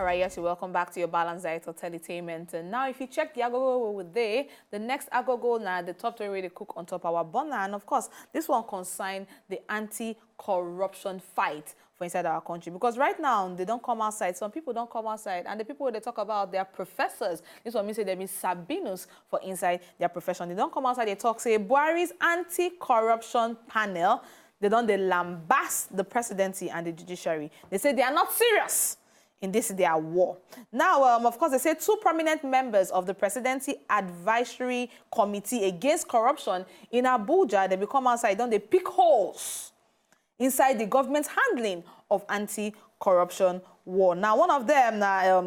right, yes, welcome back to your Balanced Diet Entertainment. And now, if you check the agogo with the next agogo now, the top 3 way they cook on top our burner. And of course, this one concerns the anti-corruption fight for inside our country. Because right now, they don't come outside. Some people don't come outside. And the people they talk about, they are professors. This one means they be Sabinus for inside their profession. They don't come outside, they talk, say, Buhari's anti-corruption panel, they lambast the presidency and the judiciary. They say they are not serious in this their war. Now, of course, they say 2 prominent members of the Presidency Advisory Committee Against Corruption in Abuja, they become outside, don't they pick holes inside the government's handling of anti-corruption war. Now, one of them,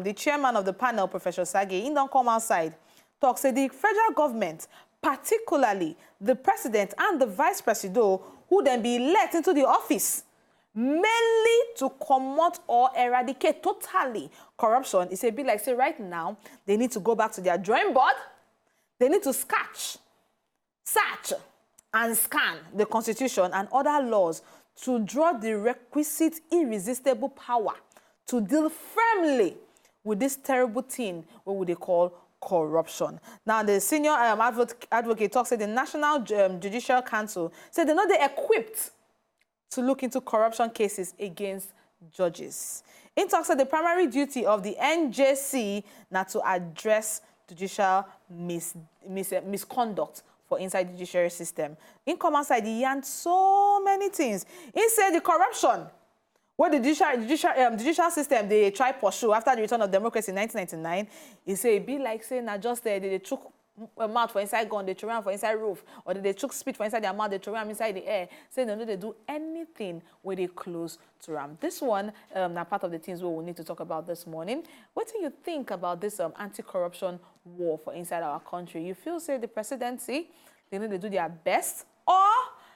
the chairman of the panel, Professor Sage, he don't come outside, talk, say the federal government, particularly the president and the vice president, who then be elected into the office, mainly to combat or eradicate totally corruption. It's a bit like, say, right now, they need to go back to their drawing board. They need to search, and scan the Constitution and other laws to draw the requisite irresistible power to deal firmly with this terrible thing, what would they call corruption. Now, the senior advocate talks, said the National Judicial Council said they're not equipped to look into corruption cases against judges. In talks, said the primary duty of the NJC now to address judicial misconduct for inside the judiciary system. In common side, he yarned so many things. He said the corruption what the judicial system they try pursue after the return of democracy in 1999, he say it be like saying that just they took a mouth for inside gun, they throw around for inside roof, or they took spit for inside their mouth, they throw around inside the air, saying they do anything where they close to ram. This one, now part of the things we will need to talk about this morning. What do you think about this anti-corruption war for inside our country? You feel say the presidency, they need to do their best, or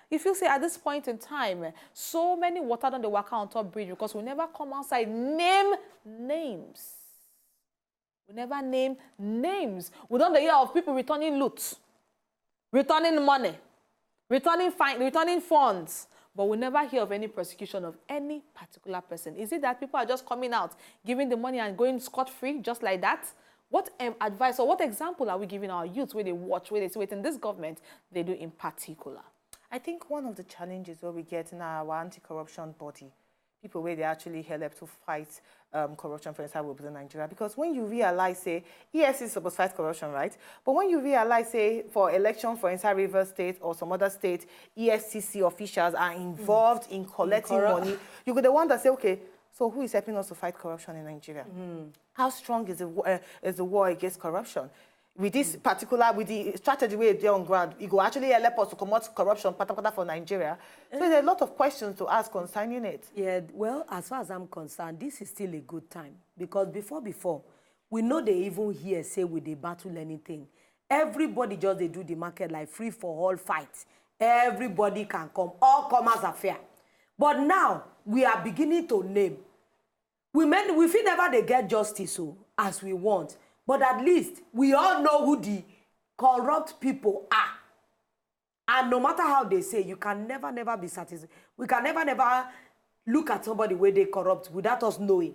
if you say at this point in time, so many water on the Waka on top bridge because we never come outside, name names. We never name names. We don't hear of people returning loot, returning money, returning funds, but we never hear of any prosecution of any particular person. Is it that people are just coming out, giving the money and going scot-free just like that? What advice or what example are we giving our youth where they watch, where they see what in this government they do in particular? I think one of the challenges where we get in our anti-corruption body, people where they actually help to fight corruption for inside within Nigeria. Because when you realize, say, EFCC is supposed to fight corruption, right? But when you realize, say, for election for inside Rivers State or some other state, EFCC officials are involved in collecting money, you could wonder, say, okay, so who is helping us to fight corruption in Nigeria? How strong is the war against corruption? With this particular, with the strategy where they're on ground, it will actually help us to combat corruption for Nigeria. So there's a lot of questions to ask concerning it. Yeah, well, as far as I'm concerned, this is still a good time. Because before, we know they even hear, say, with the battle anything. Everybody just, they do the market like free for all fights. Everybody can come, all comers are fair. But now, we are beginning to name. We feel never they get justice so, as we want. But at least we all know who the corrupt people are. And no matter how they say, you can never be satisfied. We can never look at somebody where they corrupt without us knowing.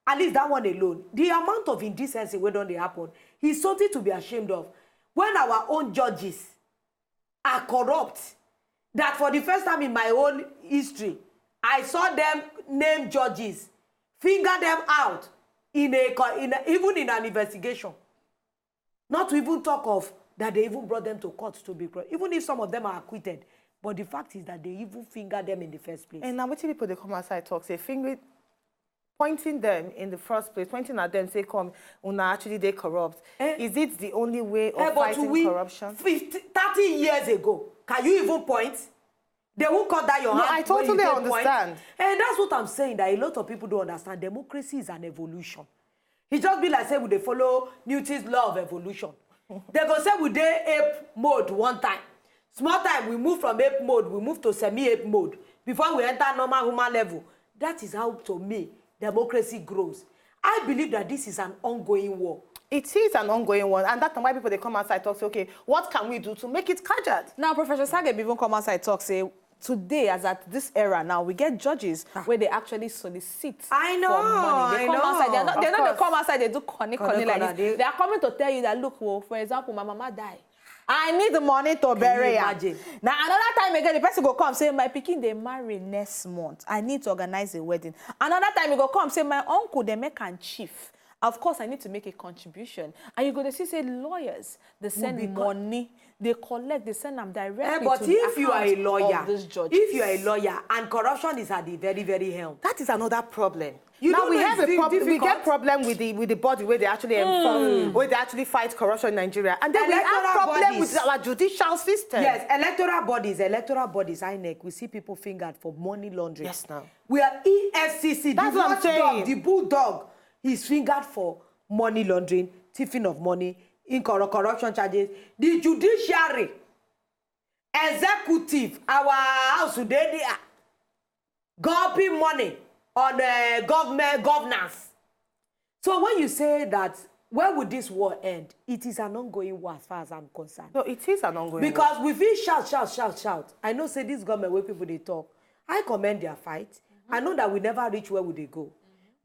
At least that one alone. The amount of indecency where don't they happen is something to be ashamed of. When our own judges are corrupt, that for the first time in my own history, I saw them name judges, finger them out, even in an investigation. Not to even talk of that they even brought them to court to be correct. Even if some of them are acquitted. But the fact is that they even finger them in the first place. And now what people they come outside talk, say pointing them in the first place, pointing at them, say, come, actually they corrupt. Is it the only way of fighting corruption? 30 years ago, can you even point? They won't cut that your hand. I totally understand. And that's what I'm saying, that a lot of people don't understand. Democracy is an evolution. It just be like, say, would they follow Newton's law of evolution? They go say, would they ape mode one time? Small time, we move from ape mode, we move to semi-ape mode. Before we enter normal human level. That is how, to me, democracy grows. I believe that this is an ongoing war. It is an ongoing one, and that's why people they come outside talk say, okay, what can we do to make it cajard? Now, Professor Sage even come outside talk say, today, as at this era now, we get judges where they actually solicit I know, for money. They come outside. They come outside. They do conny like this. They are coming to tell you that, look, well, for example, my mama died. I need the money to bury her. Now, another time again, the person go come say, my pikin, they marry next month. I need to organize a wedding. Another time, he go come say, my uncle, they make an chief. Of course, I need to make a contribution. And you go to see, say, lawyers, they send money, they collect, they send them directly but to the if you are a lawyer, if you are a lawyer, and corruption is at the very, very helm, that is another problem. You now don't we know have a it's problem. We difficult. get problem with the body where they actually enforce, where they actually fight corruption in Nigeria, and then we have problem with our judicial system. Yes, electoral bodies, INEC. We see people fingered for money laundering. Yes, now we have EFCC. That's what I'm saying. The bulldog is fingered for money laundering, thieving of money, corruption charges. The judiciary, executive, our house today, they are gulping money on government governance. So when you say that, where would this war end? It is an ongoing war as far as I'm concerned. No, it is an ongoing because war. we feel shout. I know say this government where people they talk. I commend their fight. I know that we never reach where would they go.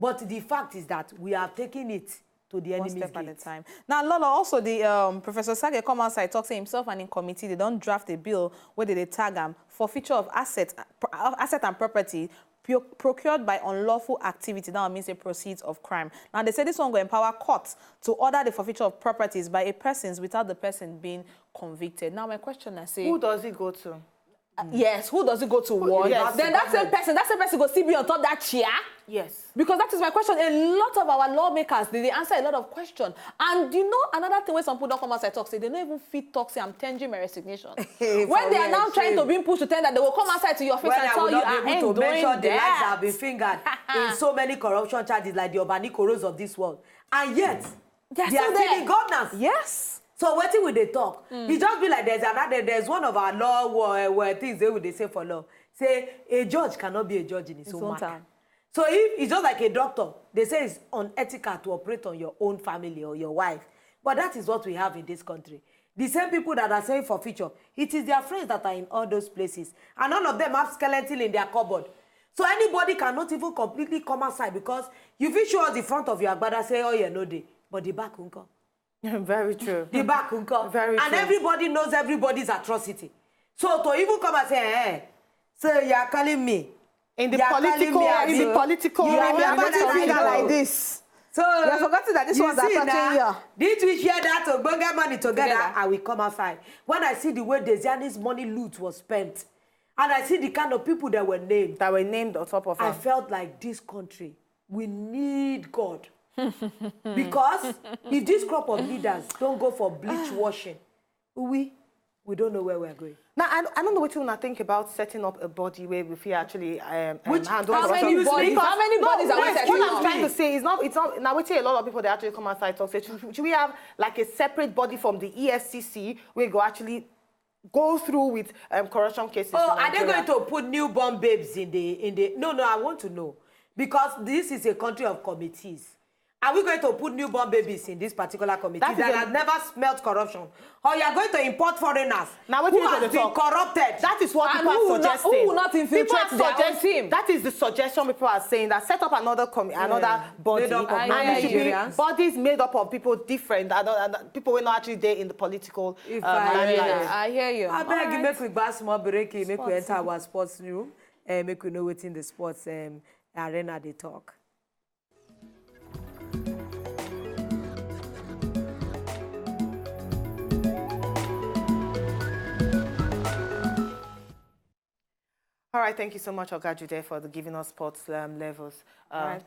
But the fact is that we are taking it to the enemy's step gate. at a time. Now, Lola, also the Professor Sage come outside, talk to himself and in committee, they don't draft a bill where they tag him for feature of asset and property procured by unlawful activity. That means a proceeds of crime. Now, they say this one will empower courts to order the forfeiture of properties by a person without the person being convicted. Now, my question I say, who does it go to? Yes, who does it go to war? Yes, then that same person will still be on top that chair? Yes. Because that is my question. A lot of our lawmakers, they answer a lot of questions. And you know, another thing where some people don't come outside and talk, say they don't even fit talk, say I'm changing my resignation. When they are now trying to be pushed to tell that they will come outside to your face and tell you, I ain't doing that. The lives have been fingered in so many corruption charges like the Obani Koros of this world. And yet, they are still in governance. Yes. So what will they talk? It just be like there's one of our law where things they say for law. Say a judge cannot be a judge in his own time. So if it's just like a doctor, they say it's unethical to operate on your own family or your wife. But that is what we have in this country. The same people that are saying for future, it is their friends that are in all those places. And none of them have skeleton in their cupboard. So anybody cannot even completely come outside because you feel show us the front of your agbada, say, oh yeah, no day. But the back won't come. Very true. The back will come. Very true. And everybody knows everybody's atrocity. So to even come and say, so you are calling me. In the political, you are like this. So you have forgotten that this was touching you. Did we share that to get money together? I will come outside. When I see the way Desiani's money loot was spent, and I see the kind of people that were named on top of her, I felt like this country, we need God. Because if this crop of leaders don't go for bleach washing, we don't know where we're going. Now, I don't know what you want to think about setting up a body where we feel actually how many bodies are we setting What up? I'm trying to say is it's not. Now we see a lot of people that actually come outside talk. Say, should we have like a separate body from the EFCC where we go actually go through with corruption cases? Oh, are they going to put newborn babes in the? No, I want to know because this is a country of committees. Are we going to put newborn babies in this particular committee that has never smelled corruption? Or you are going to import foreigners who have been corrupted? That is what people are suggesting. Who will not infiltrate their own team? That is the suggestion people are saying, that set up another body. Made up of Nigerians. Bodies made up of people different, people who are not actually there in the political I hear you. I beg you, make we buy small break, make we enter our sports room, make we know what's in the sports arena they talk. All right, thank you so much, Ogajude, for giving us sports levels.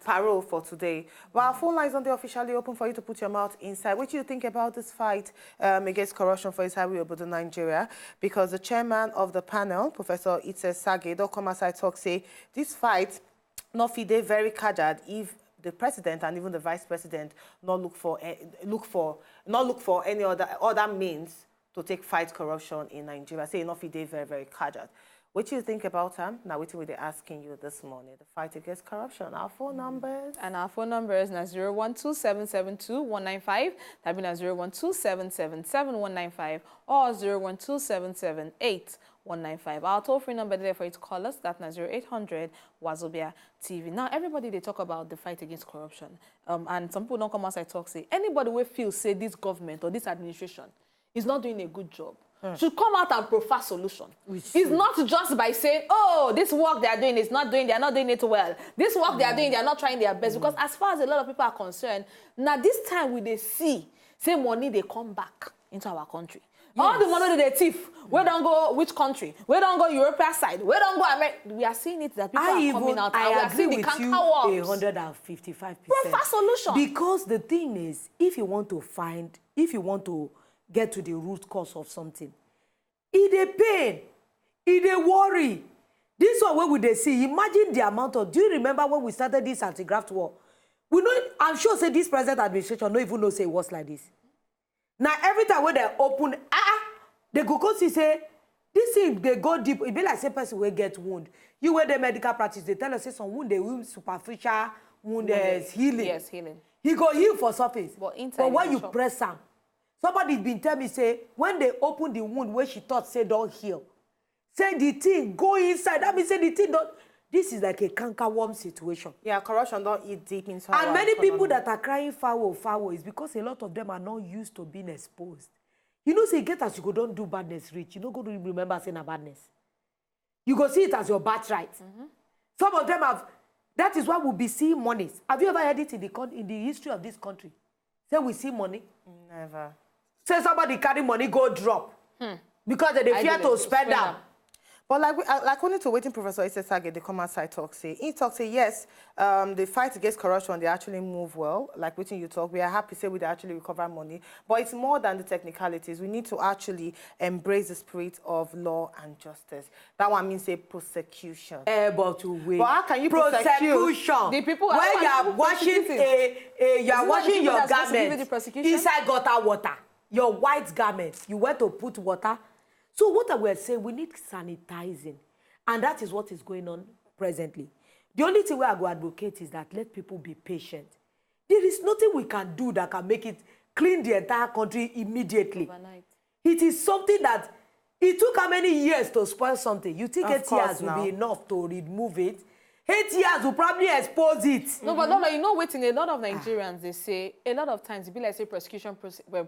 Parole for today. Well, our phone lines on the officially open for you to put your mouth inside. What do you think about this fight against corruption for Highway Obodo, Nigeria? Because the chairman of the panel, Professor Itse Sage, don't come outside talk, say this fight not fide very cajard if the president and even the vice president not look for any other means to take fight corruption in Nigeria. Say enough fide very, very cajard. What you think about them? Now, what we're asking you this morning, the fight against corruption. Our phone numbers. And our phone number is 012-772-195. That means 012-777-195 or 012-778-195. Our toll-free number there for you to call us, that's 0800 Wazobia TV. Now, everybody, they talk about the fight against corruption. And some people don't come outside talk, say, anybody will feel, say, this government or this administration is not doing a good job, should come out and proffer solution. It's not just by saying, oh, this work they are doing is not doing, they are not doing it well. This work they are doing, they are not trying their best. Because as far as a lot of people are concerned, now this time we they see, say money they come back into our country. Yes. All the money they thief, we don't go which country? We don't go European side. We don't go America. We are seeing it that people are coming out. I and we are seeing agree the with you 155%. Proffer solution. Because the thing is, if you want to get to the root cause of something, it a pain, it a worry. This one where we they see, imagine the amount of, do you remember when we started this anti-graft war? We know, I'm sure say this present administration don't even know say it was like this. Now every time when they open, they go see say, this thing they go deep, it be like say person will get wound. You where the medical practice, they tell us say some wound, they will superficial wound is healing. Yes, healing. He go heal for surface. But when you press am, somebody been tell me say when they open the wound where she thought say don't heal, say the thing go inside. That means say the thing don't. This is like a cankerworm situation. Yeah, corruption don't eat deep inside. And many people that are crying foul is because a lot of them are not used to being exposed. You know, say get as you go don't do badness rich. You don't go to remember saying a badness. You go see it as your birthright. Some of them have. That is why we'll be seeing monies. Have you ever heard it in the history of this country? Say we see money. Never. Say somebody carry money, go drop. Because they fear to spend them. But like only to waiting Professor Isesage, the come outside talk say, he talk say yes, the fight against corruption, they actually move well. Like waiting you talk, we are happy say we actually recover money. But it's more than the technicalities. We need to actually embrace the spirit of law and justice. That one means say prosecution. But to wait. But how can you prosecution? The people when you are washing your garment inside gutter water, your white garment, you went to put water. So what I will say, we need sanitizing. And that is what is going on presently. The only thing where I go advocate is that let people be patient. There is nothing we can do that can make it clean the entire country immediately. Overnight. It is something that, it took how many years to spoil something? You think 8 years will be enough to remove it? 8 years will probably expose it. No, but no, you know, waiting. A lot of Nigerians, they say, a lot of times, it be like say prosecution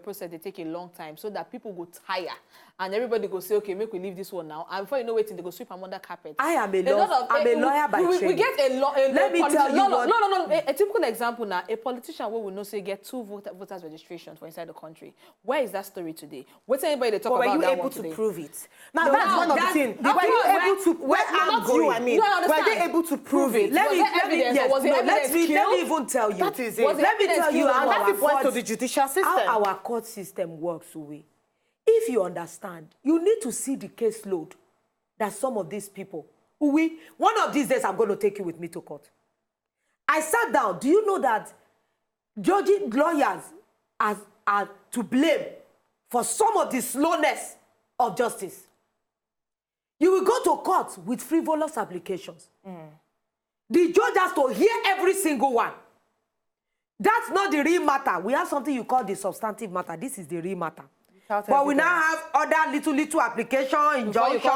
process, they take a long time so that people go tire. And everybody go say, okay, make we leave this one now. And before you know waiting, they go sweep them under carpet. I am a lawyer by training. We get a lot. Let me tell you what. No. A typical example now, a politician where we know say get 2 voters registration for inside the country. Where is that story today? What's anybody they talk about that one today? Were you able to prove it? Now, that's one of the things. Were you able to, were they able to prove it? Let me even tell you. That is it. Let me tell you how that's the point of the judicial system. How our court system works away. If you understand, you need to see the caseload that some of these people, one of these days I'm going to take you with me to court. I sat down. Do you know that judging lawyers are to blame for some of the slowness of justice? You will go to court with frivolous applications. The judge has to hear every single one. That's not the real matter. We have something you call the substantive matter. This is the real matter. But we now have other little application, injunction,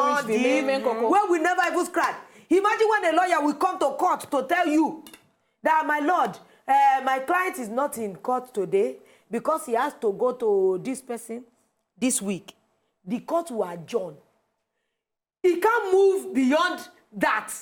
where we never even scratch. Imagine when a lawyer will come to court to tell you that, my lord, my client is not in court today because he has to go to this person this week. The court will adjourn. He can't move beyond that.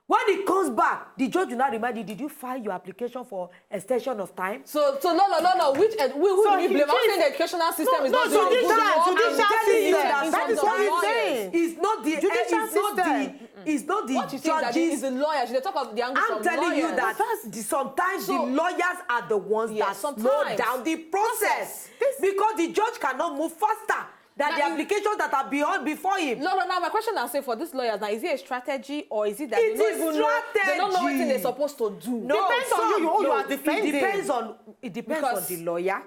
When he comes back, the judge will not remind you, did you file your application for extension of time? So no. Who do we blame? I'm saying the educational system is not doing good work. That is what he's saying. It's not the judicial system. It's not the what you think that is the lawyers. They talk of the angle I'm telling you that sometimes the lawyers are the ones that slow down the process. Because the judge cannot move faster than the applications that are before him. No. My question now say for these lawyers now, is it a strategy or is it that they don't know what they're supposed to do? No, depends on you who you are defending. It depends on the lawyer.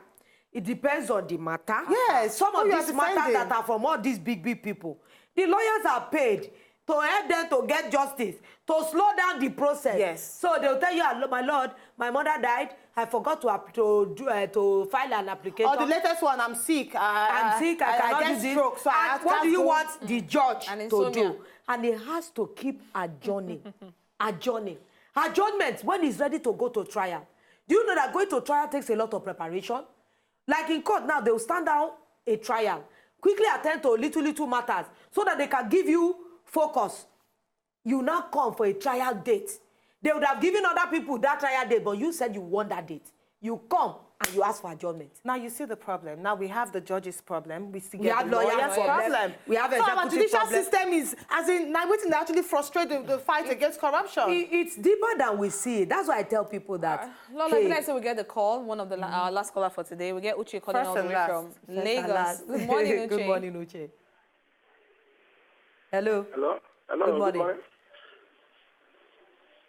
It depends on the matter. Yes, some of these matters that are from all these big people. The lawyers are paid. to help them to get justice, to slow down the process. Yes. So they'll tell you, my lord, my mother died. I forgot to file an application. Or the latest one, I'm sick. I'm sick. I cannot get do this. stroke, so and what do you want the judge to do? And he has to keep adjourning, adjourning. Adjournment when he's ready to go to trial. Do you know that going to trial takes a lot of preparation? Like in court now, they will stand down a trial, quickly attend to little matters so that they can give you focus. You now come for a trial date. They would have given other people that trial date, but you said you want that date. You come and you ask for adjournment. Now you see the problem. Now we have the judges' problem. We still We get have the lawyers' problem. We have so our executive judicial problem. system is, as in, now waiting to actually frustrate the fight against corruption. It's deeper than we see. That's why I tell people that. Lola, let's say we get the call, one of the our last caller for today. We get Uche calling all the way from Lagos. Good morning, Uche. Good morning, Uche. Hello. Hello. Hello. Good morning.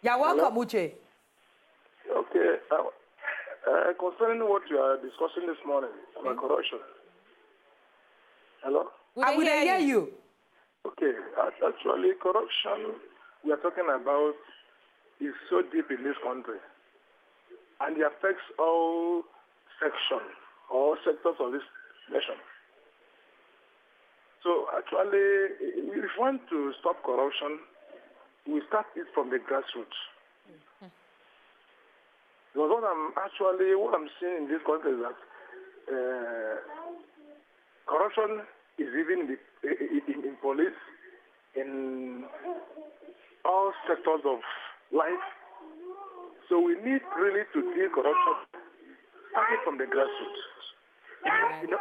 You're welcome, Uche. Okay. Concerning what you are discussing this morning about corruption. Hello? I will hear you. Okay. Actually, corruption we are talking about is so deep in this country. And it affects all sections or sectors of this nation. So actually, if we want to stop corruption, we start it from the grassroots. Because what I'm seeing in this country is that corruption is even in police, in all sectors of life. So we need really to deal corruption starting from the grassroots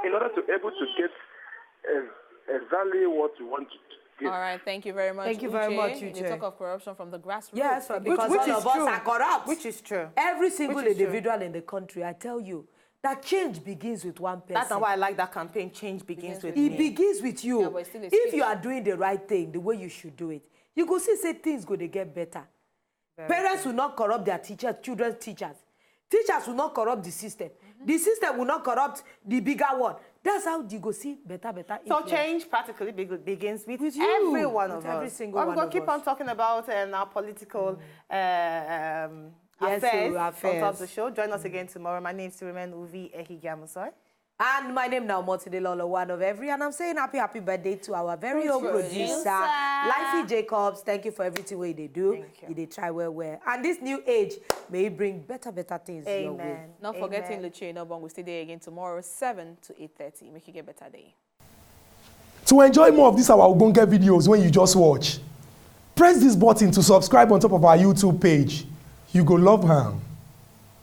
in order to be able to get exactly what we want to get. All right, thank you very much. Thank you very much, Uche. You talk of corruption from the grassroots. Yes, because which all is of us true. are corrupt. Which is true. Every single Which is individual in the country, I tell you, that change begins with one person. That's why I like that campaign. Change begins with It me. begins with you. Yeah, but it's still a If speech. you are doing the right thing, the way you should do it, you go see say things go to get better. Parents will not corrupt their teachers, children's teachers. Teachers will not corrupt the system. The system will not corrupt the bigger one. That's how you go see better. So influence. change practically begins with you, every one with of every us. single I'm one going of to keep us. on talking about our political affairs on top of the show. Join us again tomorrow. My name is Sirimen Uvi Ehigiamusoy. And my name now, Motide Lolo, one of every, and I'm saying happy birthday to our very own producer, Lifey Jacobs. Thank you for everything what they do. They try well. And this new age, may it bring better things your way. Not forgetting Lucia Nobong. We'll stay there again tomorrow, 7 to 8:30. Make you get better day. To enjoy more of these our Ogbonge videos when you just watch, press this button to subscribe on top of our YouTube page. You go love her.